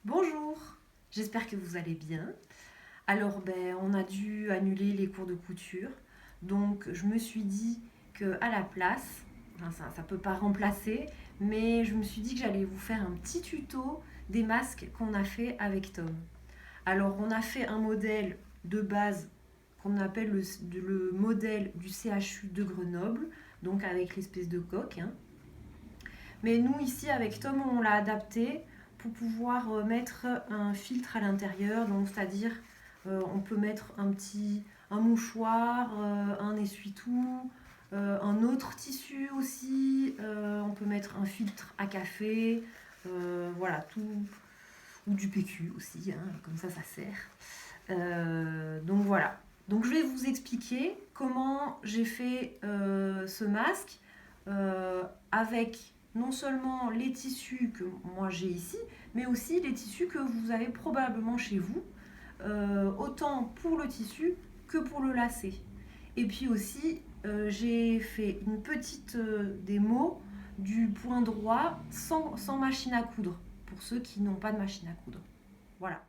Bonjour, j'espère que vous allez bien. Alors, on a dû annuler les cours de couture, donc je me suis dit que à la place, enfin, ça peut pas remplacer, mais je me suis dit que j'allais vous faire un petit tuto des masques qu'on a fait avec Tom. Alors, on a fait un modèle de base qu'on appelle le modèle du CHU de Grenoble, donc avec l'espèce de coque, hein. Mais nous, ici, avec Tom, on l'a adapté pour pouvoir mettre un filtre à l'intérieur. Donc, c'est-à-dire, on peut mettre un mouchoir, un essuie-tout, un autre tissu aussi. On peut mettre un filtre à café, voilà, tout. Ou du PQ aussi, hein, comme ça sert. Donc voilà. Donc je vais vous expliquer comment j'ai fait ce masque avec non seulement les tissus que moi j'ai ici, mais aussi les tissus que vous avez probablement chez vous, autant pour le tissu que pour le lacet. Et puis aussi, j'ai fait une petite démo du point droit sans machine à coudre, pour ceux qui n'ont pas de machine à coudre. Voilà.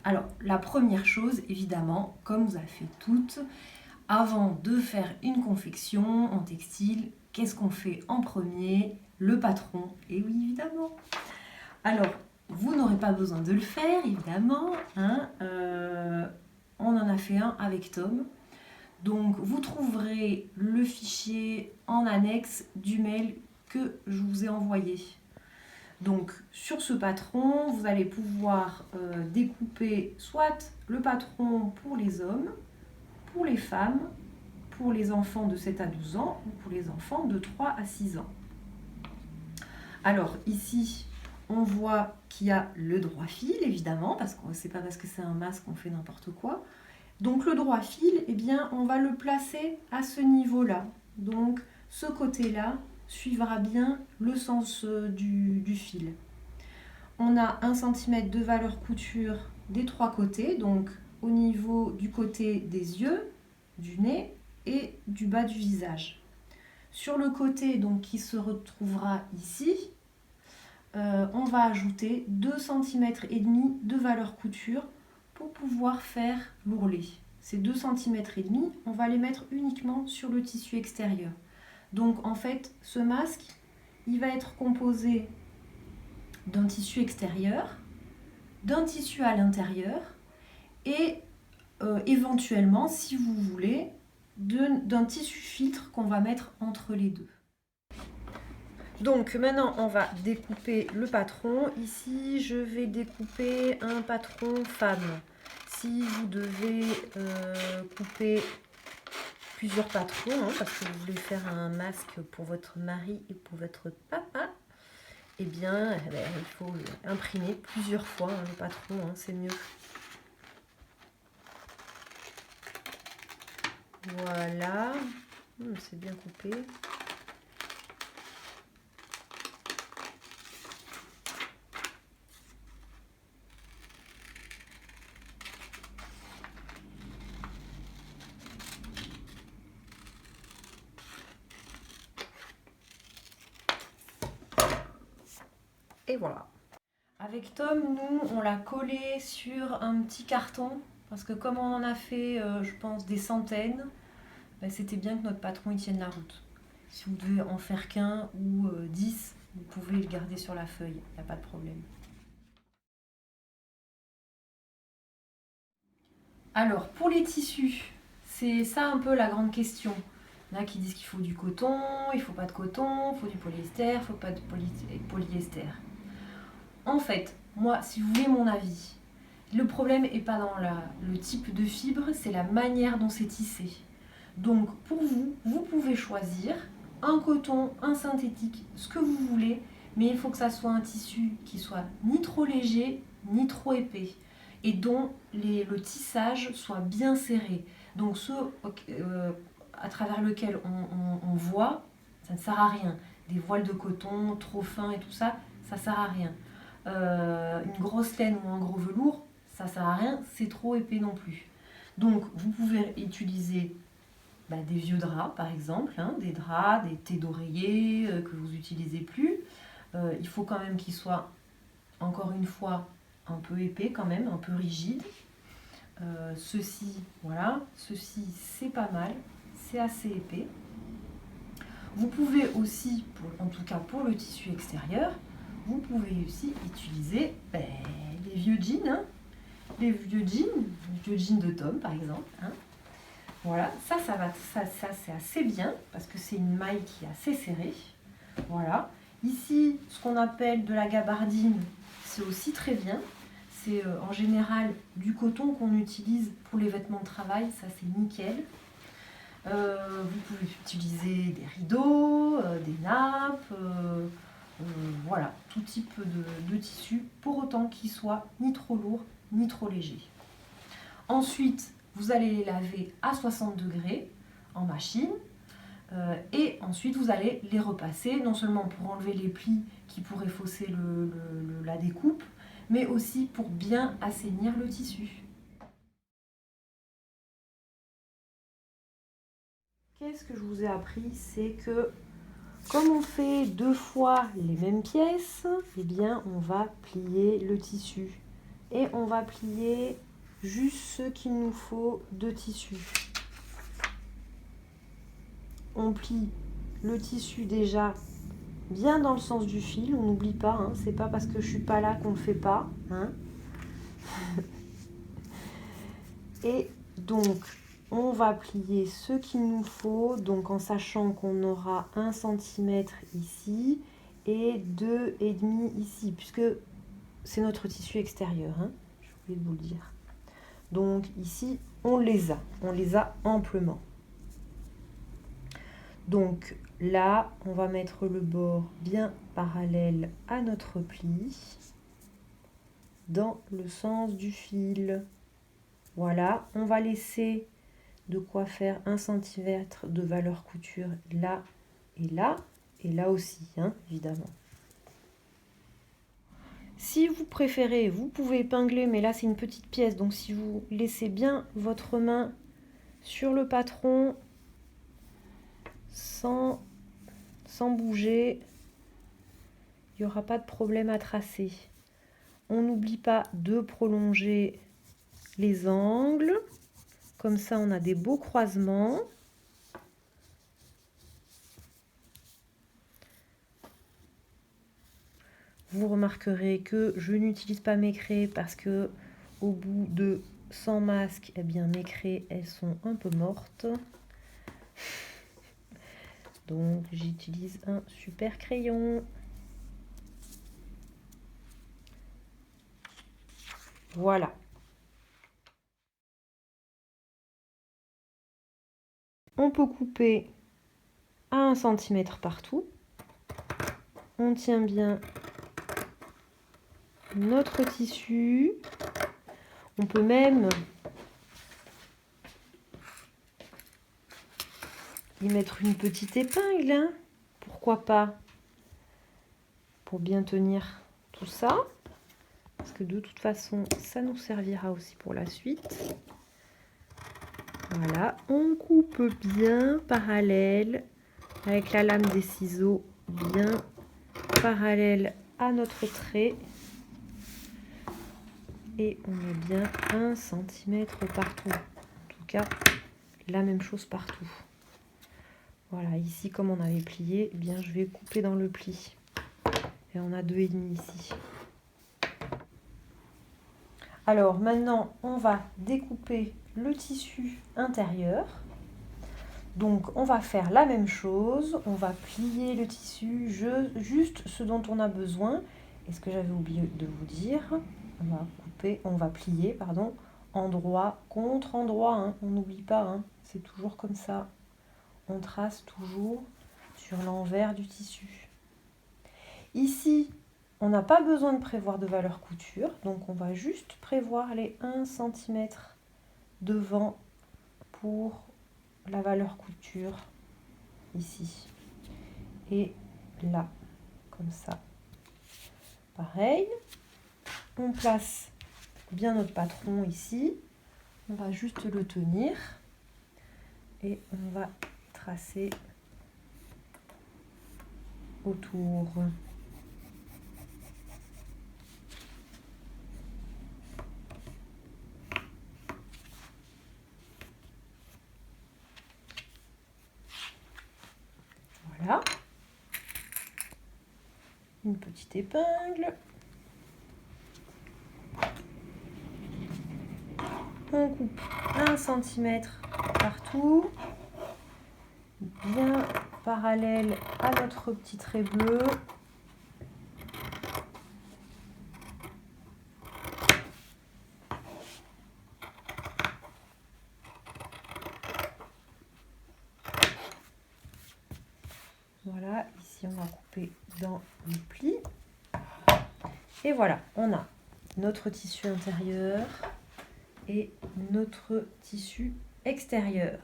Alors, la première chose, évidemment, comme vous avez fait toutes, avant de faire une confection en textile, qu'est-ce qu'on fait en premier? Le patron. Et oui, évidemment. Alors, vous n'aurez pas besoin de le faire, évidemment, hein. On en a fait un avec Tom. Donc, vous trouverez le fichier en annexe du mail que je vous ai envoyé. Donc sur ce patron, vous allez pouvoir découper soit le patron pour les hommes, pour les femmes, pour les enfants de 7 à 12 ans ou pour les enfants de 3 à 6 ans. Alors ici, on voit qu'il y a le droit fil, évidemment, parce que c'est pas parce que c'est un masque qu'on fait n'importe quoi. Donc le droit fil, eh bien, on va le placer à ce niveau-là. Donc ce côté-là suivra bien le sens du fil. On a 1 cm de valeur couture des trois côtés, donc au niveau du côté des yeux, du nez et du bas du visage. Sur le côté donc, qui se retrouvera ici, on va ajouter 2 cm et demi de valeur couture pour pouvoir faire l'ourlet. Ces 2 cm et demi, on va les mettre uniquement sur le tissu extérieur. Donc en fait, ce masque, il va être composé d'un tissu extérieur, d'un tissu à l'intérieur et éventuellement, si vous voulez, d'un tissu filtre qu'on va mettre entre les deux. Donc maintenant, on va découper le patron. Ici, je vais découper un patron femme. Si vous devez couper plusieurs patrons, hein, parce que vous voulez faire un masque pour votre mari et pour votre papa, eh bien, il faut imprimer plusieurs fois hein, le patron, hein, c'est mieux. Voilà, c'est bien coupé. Et voilà. Avec Tom, nous, on l'a collé sur un petit carton parce que comme on en a fait, je pense, des centaines, c'était bien que notre patron il tienne la route. Si vous devez en faire qu'un ou 10, vous pouvez le garder sur la feuille, il n'y a pas de problème. Alors, pour les tissus, c'est ça un peu la grande question. Il y en a qui disent qu'il faut du coton, il ne faut pas de coton, il faut du polyester, il ne faut pas de polyester. En fait, moi, si vous voulez mon avis, le problème n'est pas dans le type de fibre, c'est la manière dont c'est tissé. Donc pour vous, vous pouvez choisir un coton, un synthétique, ce que vous voulez, mais il faut que ça soit un tissu qui soit ni trop léger, ni trop épais, et dont le tissage soit bien serré. Donc ce à travers lequel on voit, ça ne sert à rien. Des voiles de coton trop fins et tout ça, ça ne sert à rien. Une grosse laine ou un gros velours, ça sert à rien, c'est trop épais non plus. Donc vous pouvez utiliser des vieux draps par exemple, hein, des draps, des thés d'oreiller que vous n'utilisez plus. Il faut quand même qu'ils soient, encore une fois, un peu épais quand même, un peu rigides. Ceci, voilà, ceci c'est pas mal, c'est assez épais. Vous pouvez aussi, en tout cas pour le tissu extérieur, vous pouvez aussi utiliser les vieux jeans, hein, les vieux jeans de Tom par exemple. Hein. Voilà, ça c'est assez bien parce que c'est une maille qui est assez serrée. Voilà. Ici, ce qu'on appelle de la gabardine, c'est aussi très bien. C'est en général du coton qu'on utilise pour les vêtements de travail, ça c'est nickel. Vous pouvez utiliser des rideaux, des nappes, voilà, tout type de tissu, pour autant qu'il soit ni trop lourd ni trop léger. Ensuite, vous allez les laver à 60 degrés en machine. Et ensuite, vous allez les repasser, non seulement pour enlever les plis qui pourraient fausser la découpe, mais aussi pour bien assainir le tissu. Qu'est-ce que je vous ai appris? C'est que comme on fait 2 fois les mêmes pièces, eh bien on va plier le tissu. Et on va plier juste ce qu'il nous faut de tissu. On plie le tissu déjà bien dans le sens du fil, on n'oublie pas, hein, c'est pas parce que je suis pas là qu'on le fait pas. Hein. Et donc, on va plier ce qu'il nous faut, donc en sachant qu'on aura 1 cm ici et 2,5 ici, puisque c'est notre tissu extérieur, hein, j'ai oublié de vous le dire. Donc ici, on les a amplement. Donc là, on va mettre le bord bien parallèle à notre pli, dans le sens du fil. Voilà, on va laisser de quoi faire 1 cm de valeur couture là, et là aussi, hein, évidemment. Si vous préférez, vous pouvez épingler, mais là c'est une petite pièce, donc si vous laissez bien votre main sur le patron, sans bouger, il n'y aura pas de problème à tracer. On n'oublie pas de prolonger les angles, comme ça on a des beaux croisements. Vous remarquerez que je n'utilise pas mes craies parce que au bout de 100 masques, eh bien mes craies elles sont un peu mortes. Donc j'utilise un super crayon. Voilà. On peut couper à 1 cm partout. On tient bien notre tissu. On peut même y mettre une petite épingle, hein. Pourquoi pas, pour bien tenir tout ça, parce que de toute façon ça nous servira aussi pour la suite. Voilà, on coupe bien parallèle avec la lame des ciseaux, bien parallèle à notre trait, et on met bien 1 cm partout, en tout cas la même chose partout. Voilà, ici comme on avait plié, eh bien je vais couper dans le pli, et on a 2,5 ici. Alors maintenant on va découper le tissu intérieur. Donc on va faire la même chose, on va plier le tissu, juste ce dont on a besoin. Et ce que j'avais oublié de vous dire, on va plier, pardon, endroit contre endroit, hein, on n'oublie pas, hein, c'est toujours comme ça. On trace toujours sur l'envers du tissu. Ici, on n'a pas besoin de prévoir de valeur couture, donc on va juste prévoir les 1 cm devant pour la valeur couture ici et là, comme ça. Pareil, on place bien notre patron ici, on va juste le tenir Et on va tracer autour. Voilà. Une petite épingle. On coupe 1 cm partout, bien parallèle à notre petit trait bleu. Voilà, ici on va couper dans le pli. Et voilà, on a notre tissu intérieur et notre tissu extérieur.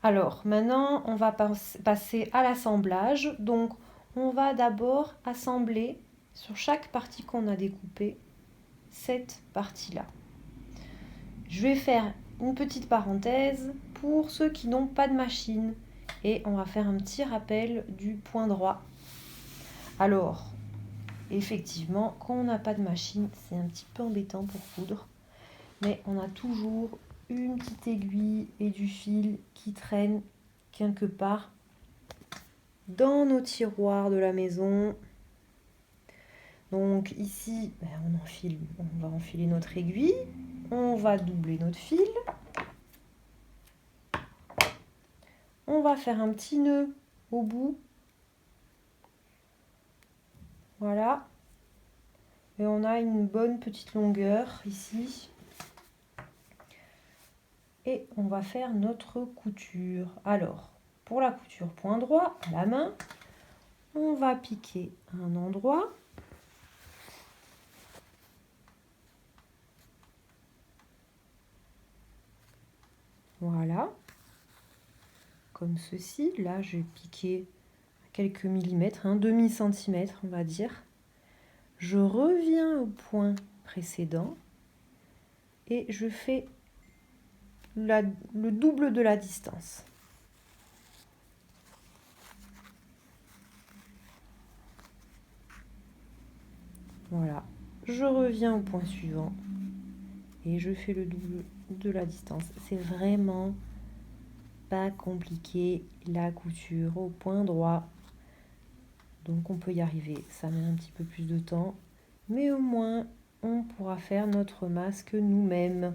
Alors maintenant, on va passer à l'assemblage. Donc, on va d'abord assembler sur chaque partie qu'on a découpée, cette partie-là. Je vais faire une petite parenthèse pour ceux qui n'ont pas de machine et on va faire un petit rappel du point droit. Alors, effectivement, quand on n'a pas de machine, c'est un petit peu embêtant pour coudre, mais on a toujours une petite aiguille et du fil qui traînent quelque part dans nos tiroirs de la maison. Donc ici, on va enfiler notre aiguille, on va doubler notre fil, on va faire un petit nœud au bout, voilà, et on a une bonne petite longueur ici. Et on va faire notre couture. Alors, pour la couture point droit à la main, on va piquer un endroit. Voilà. Comme ceci. Là, je vais piquer quelques millimètres, un demi-centimètre, on va dire. Je reviens au point précédent et je fais le double de la distance. Voilà, je reviens au point suivant et je fais le double de la distance. C'est vraiment pas compliqué la couture au point droit. Donc on peut y arriver. Ça met un petit peu plus de temps, mais au moins on pourra faire notre masque nous-mêmes.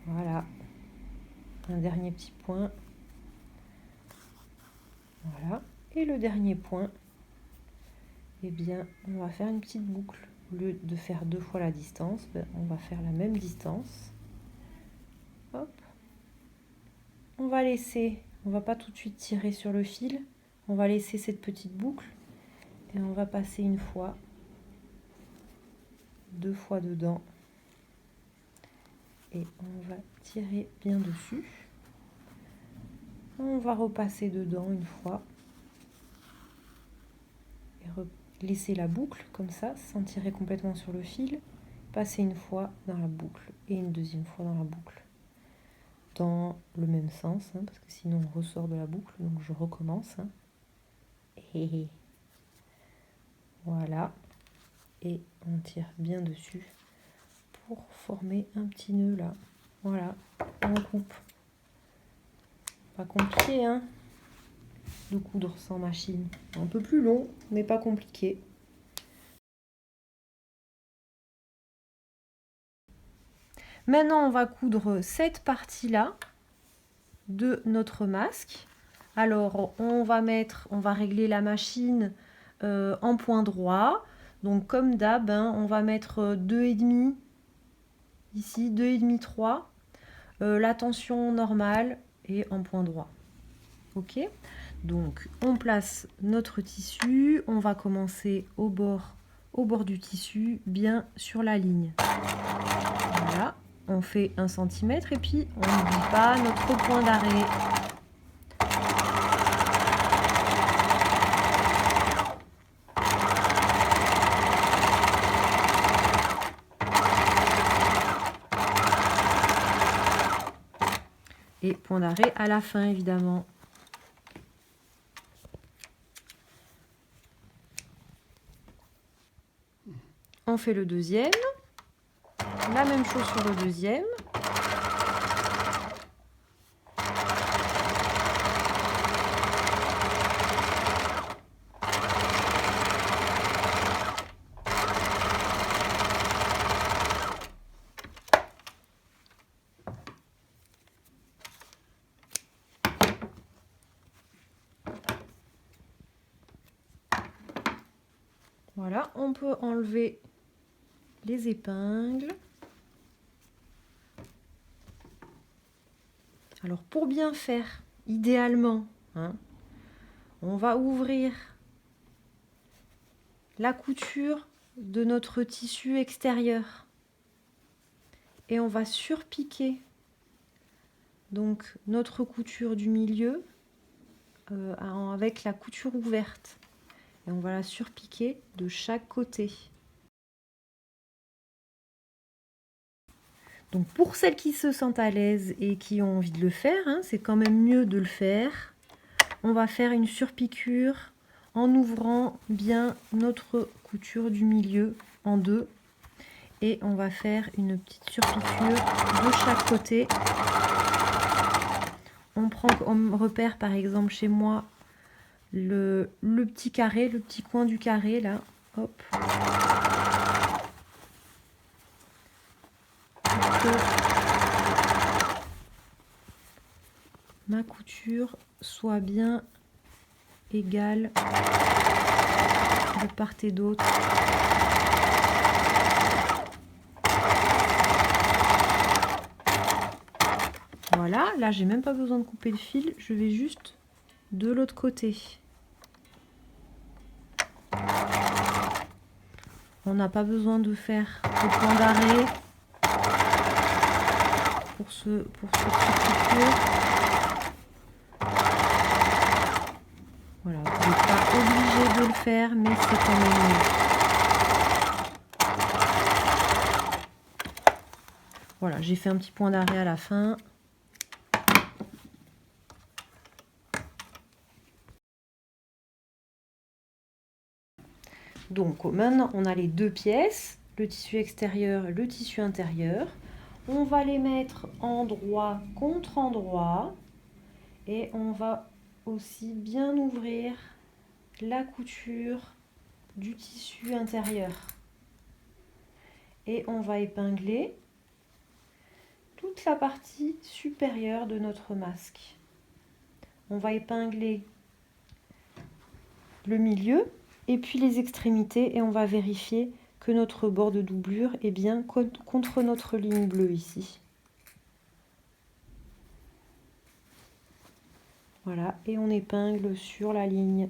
Voilà, un dernier petit point. Voilà, et le dernier point, eh bien, on va faire une petite boucle. Au lieu de faire 2 fois la distance, on va faire la même distance. Hop. On va laisser, on va pas tout de suite tirer sur le fil, on va laisser cette petite boucle et on va passer une fois, 2 fois dedans. Et on va tirer bien dessus. On va repasser dedans une fois. Et laisser la boucle comme ça, sans tirer complètement sur le fil. Passer une fois dans la boucle et une deuxième fois dans la boucle. Dans le même sens, hein, parce que sinon on ressort de la boucle. Donc je recommence. Hein. Et voilà. Et on tire bien dessus pour former un petit nœud là. Voilà, on coupe. Pas compliqué, hein, de coudre sans machine. Un peu plus long, mais pas compliqué. Maintenant, on va coudre cette partie-là de notre masque. Alors, on va régler la machine en point droit. Donc, comme d'hab, hein, on va mettre 2,5 ici, 2,5, 3. La tension normale et en point droit. Ok, donc on place notre tissu, on va commencer au bord du tissu, bien sur la ligne. Voilà, on fait 1 cm et puis on n'oublie pas notre point d'arrêt. Et point d'arrêt à la fin, évidemment. On fait le deuxième. La même chose sur le deuxième. Voilà, on peut enlever les épingles. Alors pour bien faire, idéalement, hein, on va ouvrir la couture de notre tissu extérieur et on va surpiquer donc notre couture du milieu avec la couture ouverte. Et on va la surpiquer de chaque côté. Donc pour celles qui se sentent à l'aise et qui ont envie de le faire, hein, c'est quand même mieux de le faire. On va faire une surpiqûre en ouvrant bien notre couture du milieu en deux. Et on va faire une petite surpiqûre de chaque côté. On prend comme repère par exemple chez moi le petit carré, le petit coin du carré là. Hop. Ma couture soit bien égale de part et d'autre. Voilà, là j'ai même pas besoin de couper le fil, je vais juste de l'autre côté. On n'a pas besoin de faire de point d'arrêt pour ce couture. Voilà, vous n'êtes pas obligé de le faire, mais c'est quand même mieux. Voilà, j'ai fait un petit point d'arrêt à la fin. Donc maintenant, on a les deux pièces, le tissu extérieur et le tissu intérieur. On va les mettre endroit contre endroit et on va aussi bien ouvrir la couture du tissu intérieur. Et on va épingler toute la partie supérieure de notre masque. On va épingler le milieu et puis les extrémités et on va vérifier que notre bord de doublure est bien contre notre ligne bleue ici. Voilà, et on épingle sur la ligne.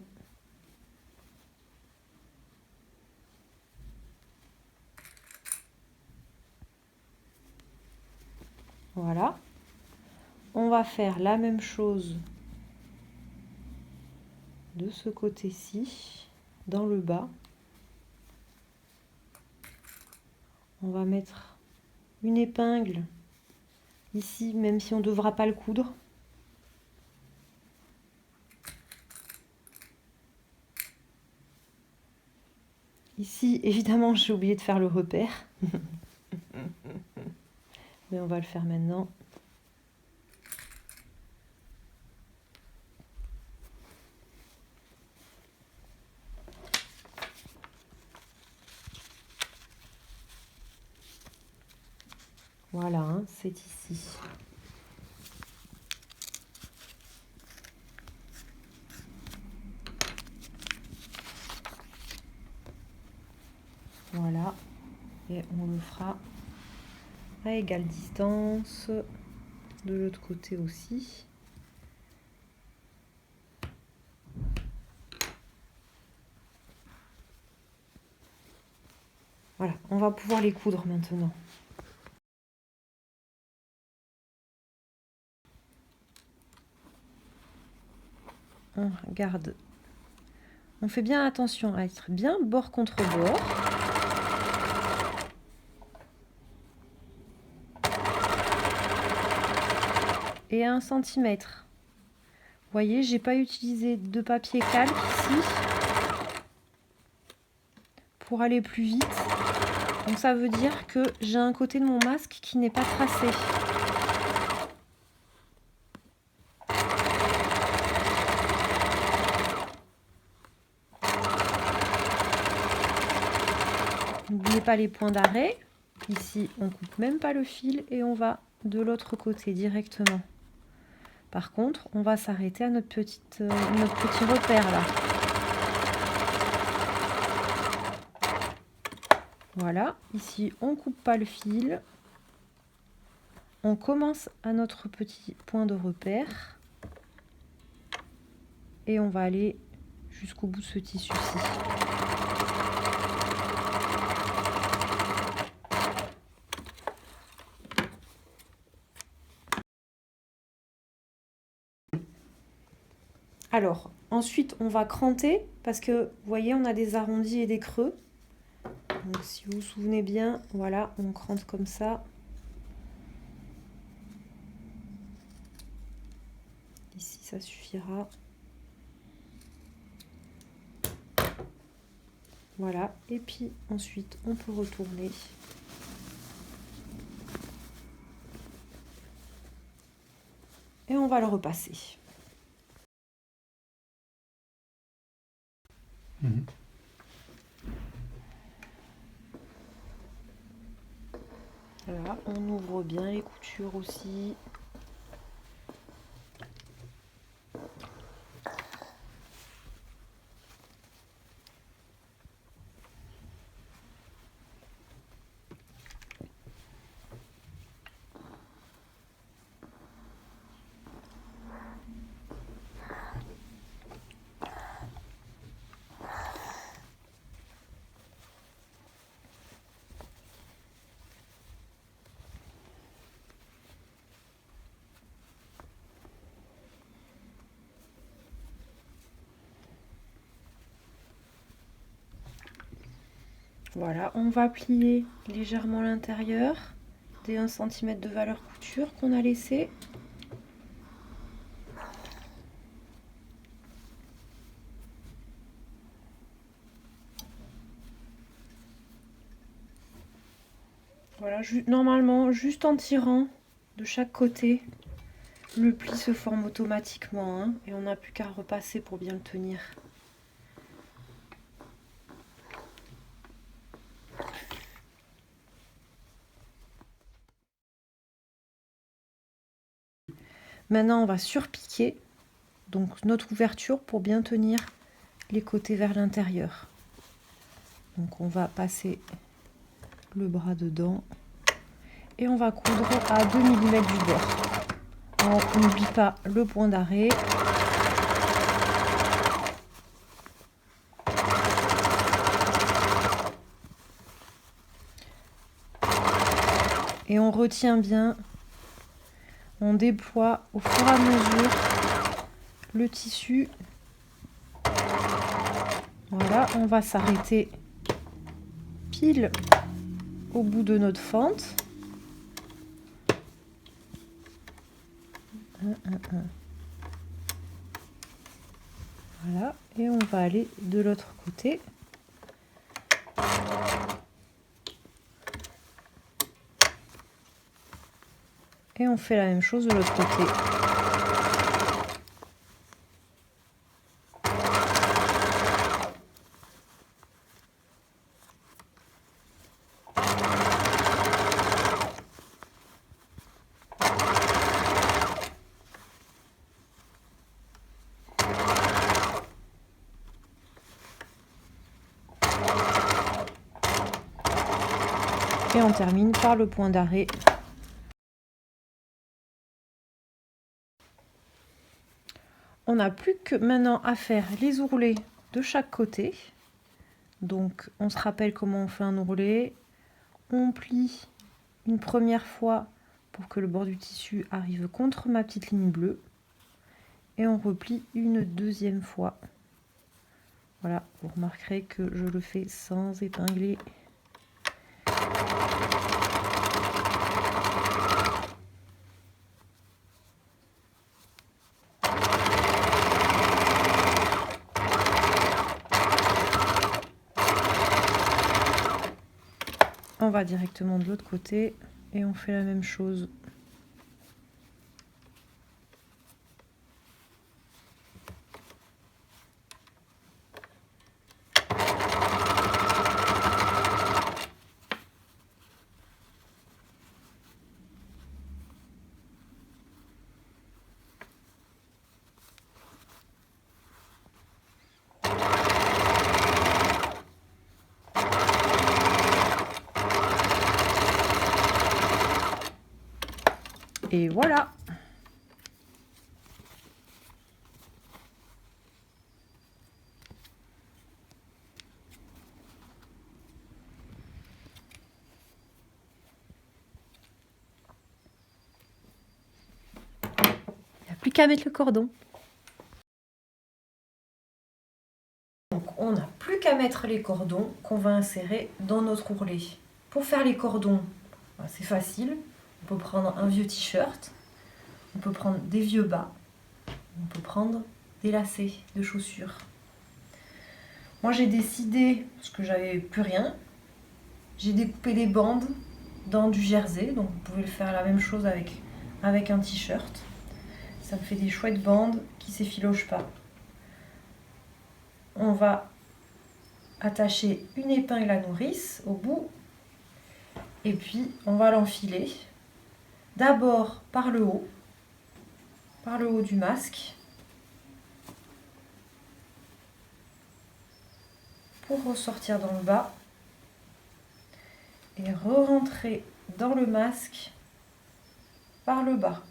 Voilà. On va faire la même chose de ce côté-ci, dans le bas. On va mettre une épingle ici, même si on ne devra pas le coudre. Ici, évidemment, j'ai oublié de faire le repère. Mais on va le faire maintenant. Voilà, hein, c'est ici. Voilà, et on le fera à égale distance de l'autre côté aussi. Voilà, on va pouvoir les coudre maintenant. On garde, on fait bien attention à être bien bord contre bord. et 1 cm. Vous voyez, j'ai pas utilisé de papier calque ici pour aller plus vite. Donc ça veut dire que j'ai un côté de mon masque qui n'est pas tracé. N'oubliez pas les points d'arrêt. Ici, on coupe même pas le fil et on va de l'autre côté directement. Par contre, on va s'arrêter à notre petit repère là. Voilà, ici on coupe pas le fil. On commence à notre petit point de repère. Et on va aller jusqu'au bout de ce tissu-ci. Alors, ensuite, on va cranter parce que, vous voyez, on a des arrondis et des creux. Donc, si vous vous souvenez bien, voilà, on crante comme ça. Ici, ça suffira. Voilà, et puis ensuite, on peut retourner. Et on va le repasser. Voilà, on ouvre bien les coutures aussi. Voilà, on va plier légèrement l'intérieur des 1 cm de valeur couture qu'on a laissé. Voilà, normalement, juste en tirant de chaque côté, le pli se forme automatiquement, hein, et on n'a plus qu'à repasser pour bien le tenir. Maintenant, on va surpiquer donc notre ouverture pour bien tenir les côtés vers l'intérieur. Donc on va passer le bras dedans et on va coudre à 2 mm du bord. On n'oublie pas le point d'arrêt. Et on retient bien, on déploie au fur et à mesure le tissu. Voilà, on va s'arrêter pile au bout de notre fente. Voilà, et on va aller de l'autre côté. Et on fait la même chose de l'autre côté. Et on termine par le point d'arrêt. On n'a plus que maintenant à faire les ourlets de chaque côté. Donc on se rappelle comment on fait un ourlet. On plie une première fois pour que le bord du tissu arrive contre ma petite ligne bleue. Et on replie une deuxième fois. Voilà, vous remarquerez que je le fais sans épingler. va directement de l'autre côté et on fait la même chose. Et voilà. Il n'y a plus qu'à mettre le cordon. Donc on n'a plus qu'à mettre les cordons qu'on va insérer dans notre ourlet. Pour faire les cordons, c'est facile. On peut prendre un vieux t-shirt, on peut prendre des vieux bas, on peut prendre des lacets de chaussures. Moi j'ai décidé, parce que j'avais plus rien, j'ai découpé des bandes dans du jersey, donc vous pouvez le faire la même chose avec un t-shirt. Ça me fait des chouettes bandes qui ne s'effilochent pas. On va attacher une épingle à nourrice au bout et puis on va l'enfiler d'abord par le haut du masque pour ressortir dans le bas et re-rentrer dans le masque par le bas.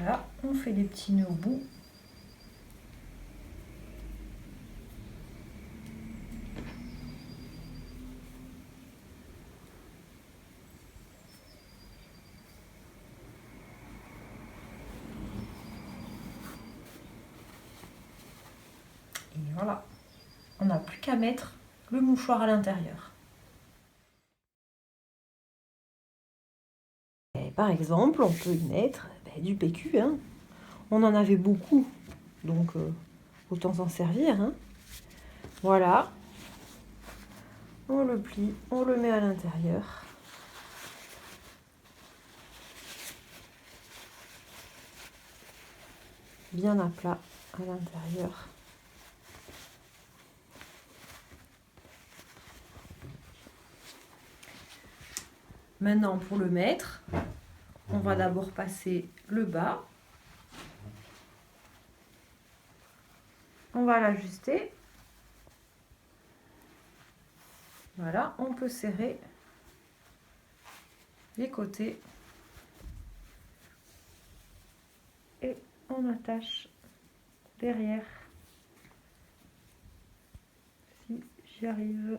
Voilà, on fait des petits nœuds au bout. Et voilà, on n'a plus qu'à mettre le mouchoir à l'intérieur. Par exemple, on peut y mettre du PQ. Hein. On en avait beaucoup, donc autant s'en servir. Hein. Voilà. On le plie, on le met à l'intérieur. Bien à plat à l'intérieur. Maintenant, pour le mettre, on va d'abord passer le bas. On va l'ajuster. Voilà, on peut serrer les côtés. Et on attache derrière. Si j'y arrive.